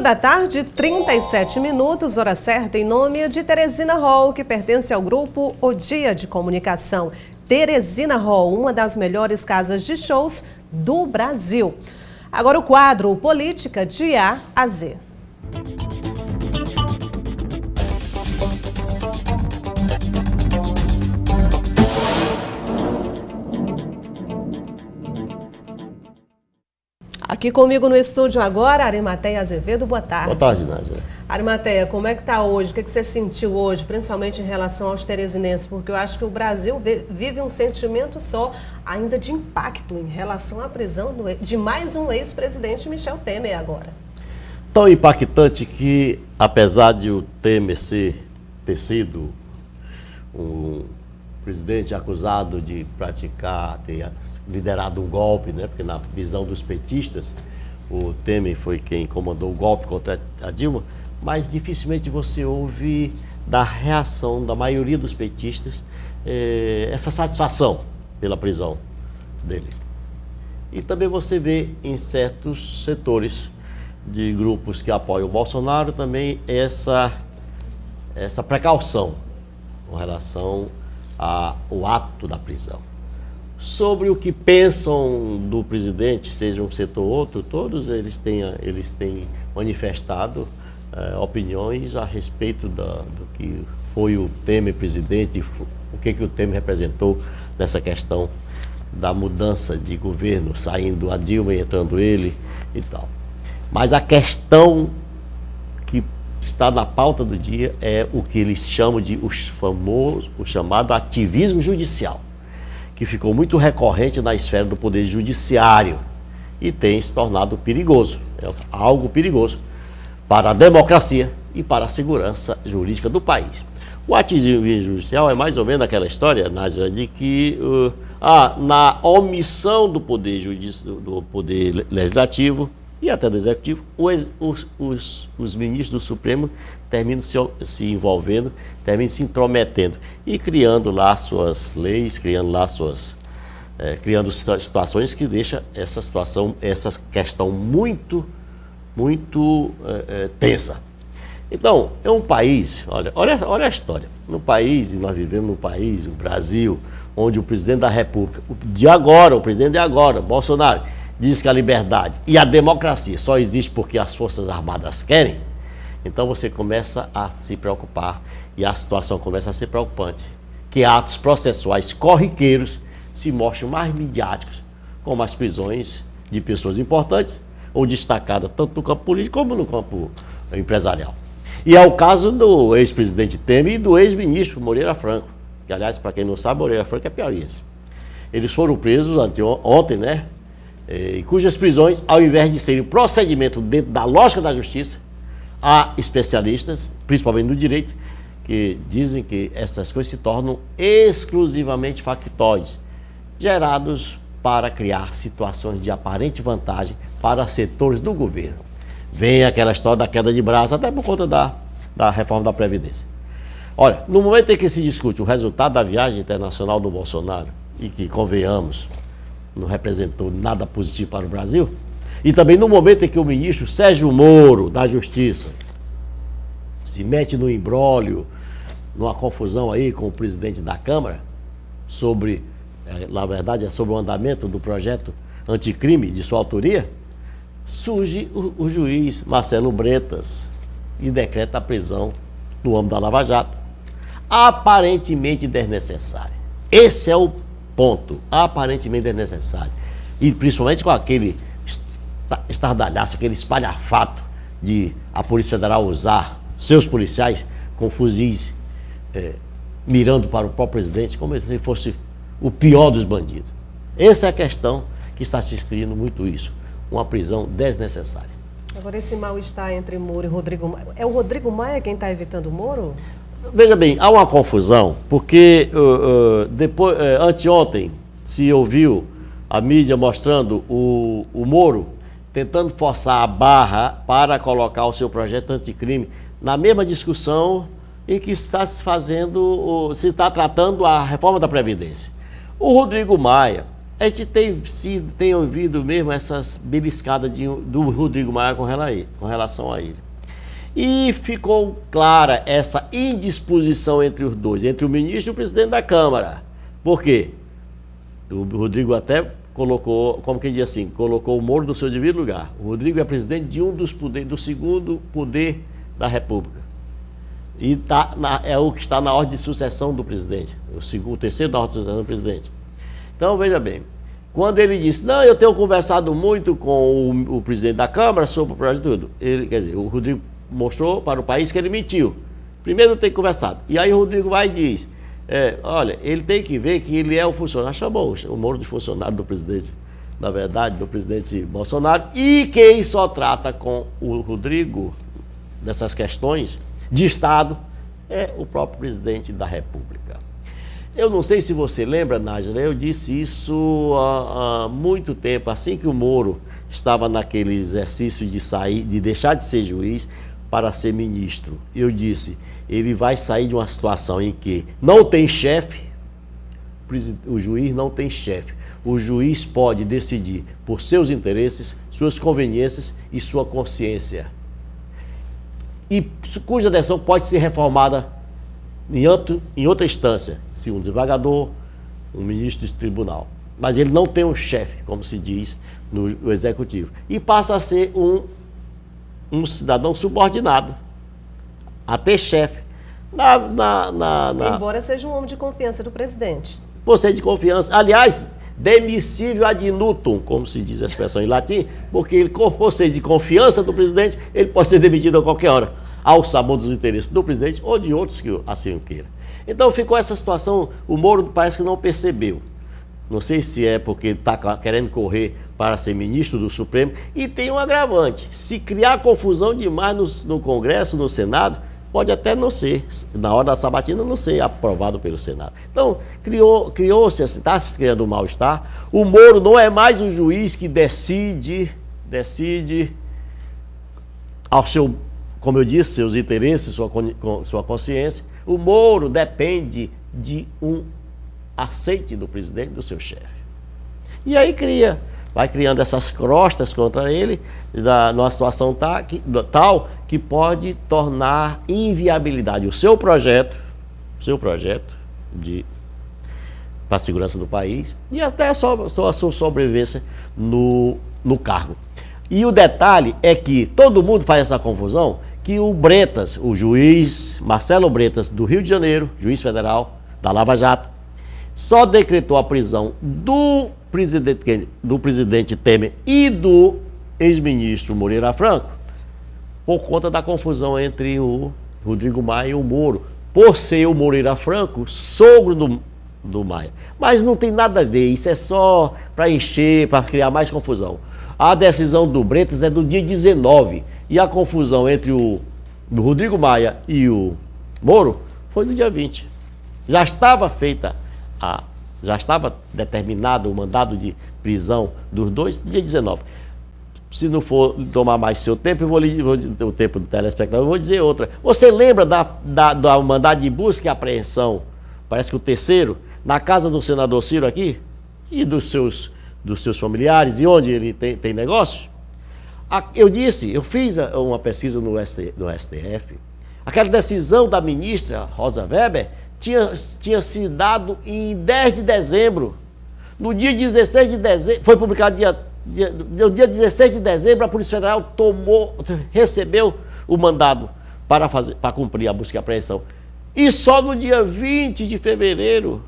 1h37, hora certa, em nome de Teresina Hall, que pertence ao grupo O Dia de Comunicação. Teresina Hall, uma das melhores casas de shows do Brasil. Agora o quadro Política de A a Z. Aqui comigo no estúdio agora, Arimateia Azevedo, boa tarde. Boa tarde, Nádia. Arimateia, como é que está hoje? O que você sentiu hoje, principalmente em relação aos teresinenses? Porque eu acho que o Brasil vive um sentimento só ainda de impacto em relação à prisão de mais um ex-presidente, Michel Temer, agora. Tão impactante que, apesar de o Temer ter sido um presidente acusado de ter liderado um golpe, né? Porque na visão dos petistas, o Temer foi quem comandou o golpe contra a Dilma, mas dificilmente você ouve da reação da maioria dos petistas essa satisfação pela prisão dele. E também você vê em certos setores de grupos que apoiam o Bolsonaro também essa precaução com relação ao ato da prisão. Sobre o que pensam do presidente, seja um setor ou outro, todos eles têm manifestado opiniões a respeito do que foi o Temer presidente, o que o Temer representou nessa questão da mudança de governo, saindo a Dilma e entrando ele e tal. Mas a questão que está na pauta do dia é o que eles chamam de o chamado ativismo judicial, que ficou muito recorrente na esfera do poder judiciário e tem se tornado perigoso, algo perigoso para a democracia e para a segurança jurídica do país. O ativismo judicial é mais ou menos aquela história, Nádia, de que na omissão do poder legislativo e até do executivo, os ministros do Supremo terminam se envolvendo, terminam se intrometendo e criando lá suas leis, criando situações que deixam essa questão muito tensa. Então, é um país, olha a história, nós vivemos num país, o Brasil, onde o presidente da República, o presidente de agora, Bolsonaro, diz que a liberdade e a democracia só existe porque as Forças Armadas querem. Então você começa a se preocupar e a situação começa a ser preocupante, que atos processuais corriqueiros se mostram mais midiáticos, como as prisões de pessoas importantes ou destacadas tanto no campo político como no campo empresarial. E é o caso do ex-presidente Temer e do ex-ministro Moreira Franco, que, aliás, para quem não sabe, Moreira Franco é piauiense. Eles foram presos ontem, né? Cujas prisões, ao invés de serem procedimento dentro da lógica da justiça, há especialistas, principalmente no direito, que dizem que essas coisas se tornam exclusivamente factoides, gerados para criar situações de aparente vantagem para setores do governo. Vem aquela história da queda de braço, até por conta da reforma da Previdência. Olha, no momento em que se discute o resultado da viagem internacional do Bolsonaro, e que, convenhamos, não representou nada positivo para o Brasil, e também no momento em que o ministro Sérgio Moro, da Justiça, se mete no imbróglio, numa confusão aí com o presidente da Câmara, na verdade é sobre o andamento do projeto anticrime de sua autoria, surge o juiz Marcelo Bretas e decreta a prisão no âmbito da Lava Jato, aparentemente desnecessária. Esse é o ponto, aparentemente desnecessário. E principalmente com aquele estardalhaço, aquele espalhafato de a Polícia Federal usar seus policiais com fuzis mirando para o próprio presidente, como se ele fosse o pior dos bandidos. Essa é a questão que está se escrevendo muito isso, uma prisão desnecessária. Agora, esse mal-estar entre Moro e Rodrigo Maia, é o Rodrigo Maia quem está evitando o Moro? Veja bem, há uma confusão, porque anteontem se ouviu a mídia mostrando o Moro tentando forçar a barra para colocar o seu projeto anticrime na mesma discussão em que está se está tratando a reforma da Previdência. O Rodrigo Maia a gente tem ouvido mesmo essas beliscadas do Rodrigo Maia com relação a ele. E ficou clara essa indisposição entre os dois, entre o ministro e o presidente da Câmara. Por quê? O Rodrigo até colocou, como quem diz assim, colocou o Moro no seu devido lugar. O Rodrigo é presidente de um dos poderes, do segundo poder da República. E é o que está na ordem de sucessão do presidente, o terceiro da ordem de sucessão do presidente. Então, veja bem, quando ele disse, não, eu tenho conversado muito com o presidente da Câmara sobre o projeto de tudo, quer dizer, o Rodrigo mostrou para o país que ele mentiu. Primeiro tem conversado. E aí o Rodrigo vai e diz, olha, ele tem que ver que ele é o funcionário, chamou o Moro de funcionário do presidente, na verdade, do presidente Bolsonaro, e quem só trata com o Rodrigo dessas questões de Estado é o próprio presidente da República. Eu não sei se você lembra, Nájila, eu disse isso há muito tempo, assim que o Moro estava naquele exercício de sair, de deixar de ser juiz para ser ministro. Eu disse, ele vai sair de uma situação em que não tem chefe, o juiz não tem chefe. O juiz pode decidir por seus interesses, suas conveniências e sua consciência. E cuja decisão pode ser reformada em outra instância, se um desembargador, um ministro de tribunal. Mas ele não tem um chefe, como se diz no executivo. E passa a ser um cidadão subordinado, até chefe. Embora seja um homem de confiança do presidente. Você de confiança. Aliás, demissível ad nutum, como se diz a expressão em latim, porque ele, por ser de confiança do presidente, ele pode ser demitido a qualquer hora, ao sabor dos interesses do presidente ou de outros que assim o queiram. Então ficou essa situação, o Moro parece que não percebeu. Não sei se é porque está querendo correr para ser ministro do Supremo, e tem um agravante. Se criar confusão demais no Congresso, no Senado, pode até não ser, na hora da sabatina, não ser aprovado pelo Senado. Então, criou-se, está se criando um mal-estar. O Moro não é mais o juiz que decide ao seu, como eu disse, seus interesses, sua consciência. O Moro depende de um aceite do presidente, do seu chefe. E aí vai criando essas crostas contra ele, numa situação tal que pode tornar inviabilidade o seu projeto para a segurança do país e até a sua sobrevivência no cargo. E o detalhe é que todo mundo faz essa confusão, que o Bretas, o juiz Marcelo Bretas, do Rio de Janeiro, juiz federal da Lava Jato, só decretou a prisão do presidente Temer e do ex-ministro Moreira Franco por conta da confusão entre o Rodrigo Maia e o Moro, por ser o Moreira Franco sogro do Maia. Mas não tem nada a ver, isso é só para encher, para criar mais confusão. A decisão do Bretas é do dia 19 e a confusão entre o Rodrigo Maia e o Moro foi no dia 20. Já estava determinado o mandado de prisão dos dois no dia 19. Se não for tomar mais seu tempo, o tempo do telespectador, eu vou dizer outra. Você lembra da mandado de busca e apreensão, parece que o terceiro, na casa do senador Ciro aqui, e dos seus familiares, e onde ele tem negócio? Eu fiz uma pesquisa no STF, aquela decisão da ministra Rosa Weber tinha sido dado em 10 de dezembro. No dia 16 de dezembro, foi publicado no dia 16 de dezembro, a Polícia Federal recebeu o mandado para cumprir a busca e apreensão. E só no dia 20 de fevereiro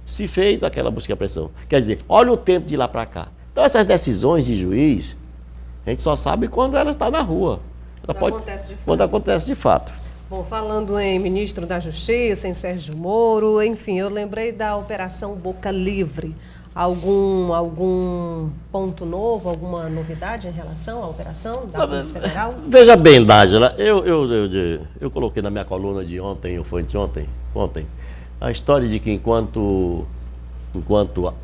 se fez aquela busca e apreensão. Quer dizer, olha o tempo de lá para cá. Então essas decisões de juiz, a gente só sabe quando ela está na rua. Quando acontece de fato. Bom, falando em ministro da Justiça, em Sérgio Moro, enfim, eu lembrei da Operação Boca Livre. Algum ponto novo, alguma novidade em relação à operação da Polícia Federal? Veja bem, Nájila, eu coloquei na minha coluna de ontem, ou foi ontem, a história de que enquanto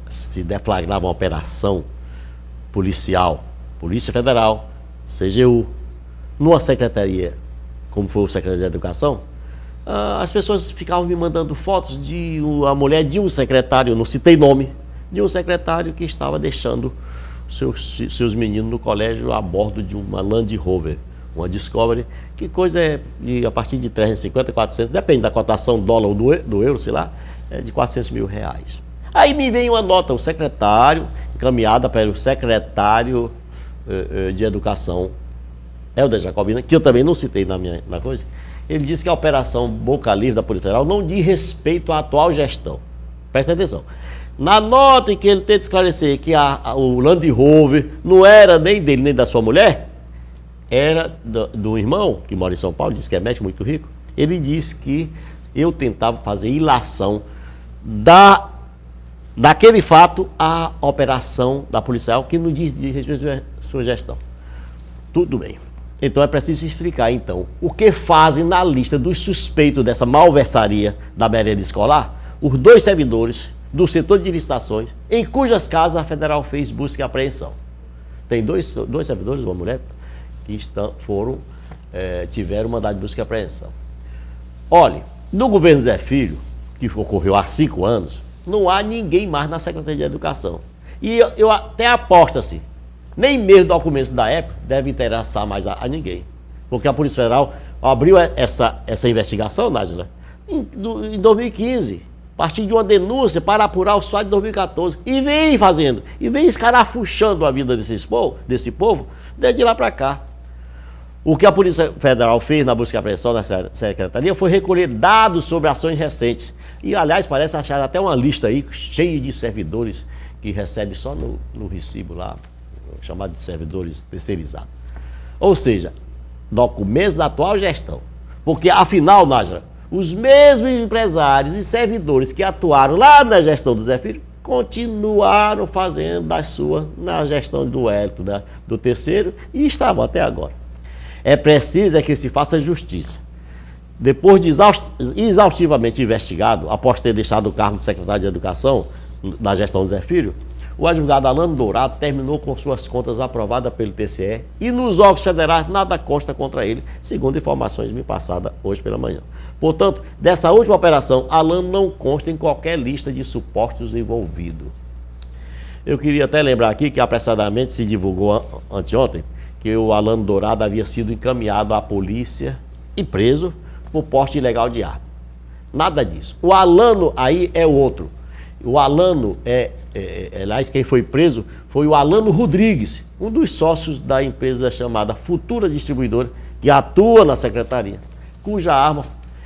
se deflagrava uma operação policial, Polícia Federal, CGU, numa secretaria, como foi o secretário de Educação, as pessoas ficavam me mandando fotos de a mulher de um secretário, eu não citei nome, de um secretário que estava deixando seus meninos no colégio a bordo de uma Land Rover, uma Discovery, que coisa é a partir de 350, 400, depende da cotação do dólar ou do euro, sei lá, é de 400 mil reais. Aí me vem uma nota, o secretário, encaminhada pelo secretário de Educação, Helder Jacobina, que eu também não citei na coisa, ele disse que a operação Boca Livre da Polícia Federal não diz respeito à atual gestão. Presta atenção. Na nota em que ele tenta esclarecer que o Land Rover não era nem dele nem da sua mulher, era do irmão, que mora em São Paulo, disse que é médico, muito rico, ele disse que eu tentava fazer ilação daquele fato à operação da policial, que não diz respeito à sua gestão. Tudo bem. Então é preciso explicar, então, o que fazem na lista dos suspeitos dessa malversaria da merenda escolar os 2 servidores do setor de licitações, em cujas casas a Federal fez busca e apreensão. Tem dois servidores, uma mulher, que tiveram mandado de busca e apreensão. Olha, no governo Zé Filho, que ocorreu há 5 anos, não há ninguém mais na Secretaria de Educação. E eu até aposto assim, nem mesmo documentos da época deve interessar mais a ninguém. Porque a Polícia Federal abriu essa investigação, Nájila, em 2015, a partir de uma denúncia para apurar os fatos de 2014. E vem fazendo, e vem escarafuchando a vida desse povo, desde lá para cá. O que a Polícia Federal fez na busca e apreensão da Secretaria foi recolher dados sobre ações recentes. E, aliás, parece achar até uma lista aí cheia de servidores que recebem só no recibo lá, chamado de servidores terceirizados. Ou seja, documentos da atual gestão. Porque, afinal, Nájila, os mesmos empresários e servidores que atuaram lá na gestão do Zé Filho continuaram fazendo na gestão do Hélito, do terceiro, e estavam até agora. É preciso que se faça justiça. Depois de exaustivamente investigado, após ter deixado o cargo de secretário de Educação na gestão do Zé Filho, o advogado Alano Dourado terminou com suas contas aprovadas pelo TCE e nos órgãos federais nada consta contra ele, segundo informações me passadas hoje pela manhã. Portanto, dessa última operação, Alano não consta em qualquer lista de supostos envolvidos. Eu queria até lembrar aqui que apressadamente se divulgou anteontem que o Alano Dourado havia sido encaminhado à polícia e preso por porte ilegal de arma. Nada disso. O Alano aí é outro. O Alano aliás, quem foi preso foi o Alano Rodrigues, um dos sócios da empresa chamada Futura Distribuidora, que atua na secretaria, cuja arma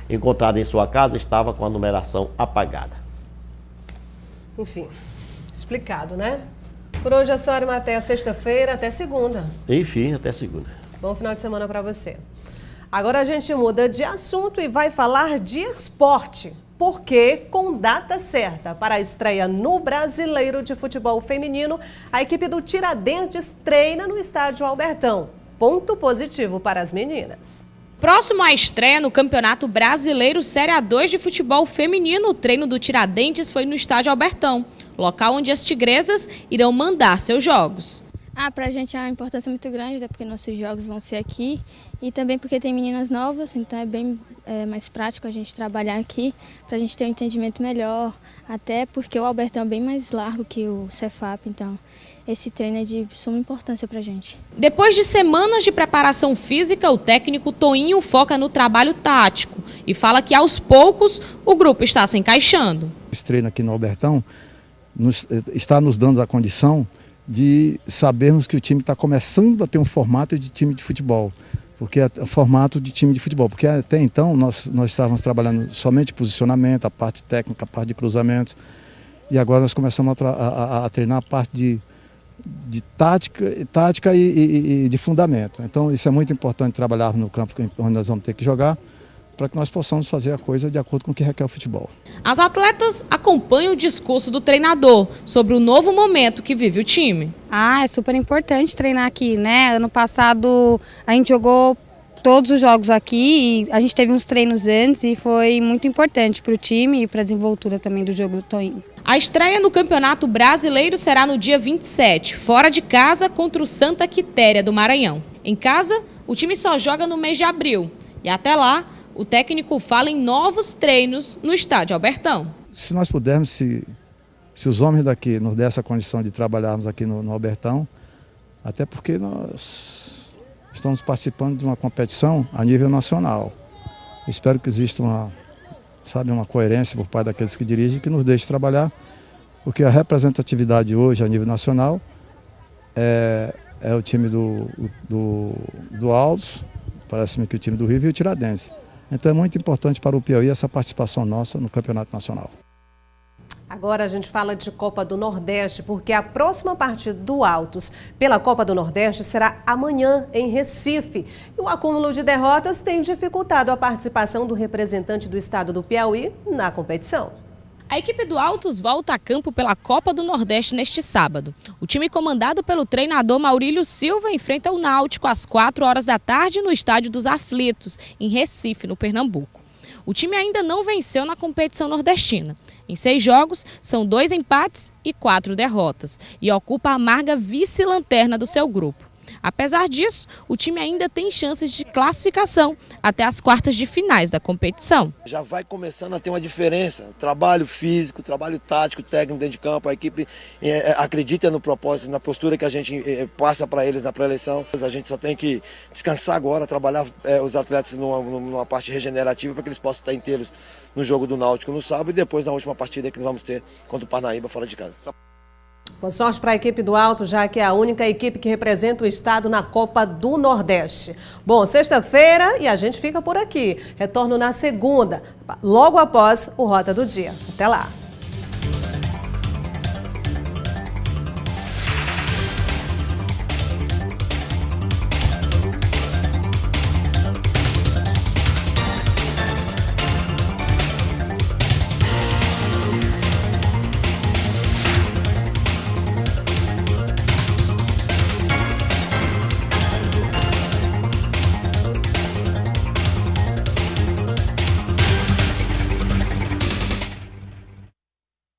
encontrada em sua casa estava com a numeração apagada. Enfim, explicado, né? Por hoje é só, até sexta-feira, até segunda. Enfim, até segunda. Bom final de semana para você. Agora a gente muda de assunto e vai falar de esporte. Porque, com data certa para a estreia no Brasileiro de Futebol Feminino, a equipe do Tiradentes treina no estádio Albertão. Ponto positivo para as meninas. Próximo à estreia no Campeonato Brasileiro Série A2 de Futebol Feminino, o treino do Tiradentes foi no estádio Albertão, local onde as tigresas irão mandar seus jogos. Pra gente é uma importância muito grande, né, porque nossos jogos vão ser aqui e também porque tem meninas novas, então é bem mais prático a gente trabalhar aqui para a gente ter um entendimento melhor, até porque o Albertão é bem mais largo que o Cefap, então esse treino é de suma importância para a gente. Depois de semanas de preparação física, o técnico Toinho foca no trabalho tático e fala que aos poucos o grupo está se encaixando. Esse treino aqui no Albertão está nos dando a condição de sabermos que o time está começando a ter um formato de time de futebol, porque é formato de time de futebol, porque até então nós estávamos trabalhando somente posicionamento, a parte técnica, a parte de cruzamento, e agora nós começamos a treinar a parte de tática e de fundamento. Então isso é muito importante trabalhar no campo onde nós vamos ter que jogar, para que nós possamos fazer a coisa de acordo com o que requer o futebol. As atletas acompanham o discurso do treinador sobre o novo momento que vive o time. É super importante treinar aqui, né? Ano passado a gente jogou todos os jogos aqui e a gente teve uns treinos antes e foi muito importante para o time e para a desenvoltura também do jogo do Toinho. A estreia no Campeonato Brasileiro será no dia 27, fora de casa contra o Santa Quitéria do Maranhão. Em casa, o time só joga no mês de abril e até lá, o técnico fala em novos treinos no estádio Albertão. Se nós pudermos, se se os homens daqui nos dessem a condição de trabalharmos aqui no Albertão, até porque nós estamos participando de uma competição a nível nacional. Espero que exista uma coerência por parte daqueles que dirigem, que nos deixe trabalhar, porque a representatividade hoje a nível nacional é o time do Altos, parece-me que o time do Rio e o Tiradentes. Então é muito importante para o Piauí essa participação nossa no Campeonato Nacional. Agora a gente fala de Copa do Nordeste, porque a próxima partida do Altos pela Copa do Nordeste será amanhã em Recife. E o acúmulo de derrotas tem dificultado a participação do representante do estado do Piauí na competição. A equipe do Altos volta a campo pela Copa do Nordeste neste sábado. O time comandado pelo treinador Maurílio Silva enfrenta o Náutico às 4 horas da tarde no Estádio dos Aflitos, em Recife, no Pernambuco. O time ainda não venceu na competição nordestina. Em 6 jogos, são 2 empates e 4 derrotas, e ocupa a amarga vice-lanterna do seu grupo. Apesar disso, o time ainda tem chances de classificação até as quartas de finais da competição. Já vai começando a ter uma diferença, trabalho físico, trabalho tático, técnico dentro de campo, a equipe acredita no propósito, na postura que a gente passa para eles na pré-eleição. A gente só tem que descansar agora, trabalhar os atletas numa parte regenerativa para que eles possam estar inteiros no jogo do Náutico no sábado e depois na última partida que nós vamos ter contra o Parnaíba fora de casa. Boa sorte para a equipe do Alto, já que é a única equipe que representa o estado na Copa do Nordeste. Bom, sexta-feira e a gente fica por aqui. Retorno na segunda, logo após o Rota do Dia. Até lá.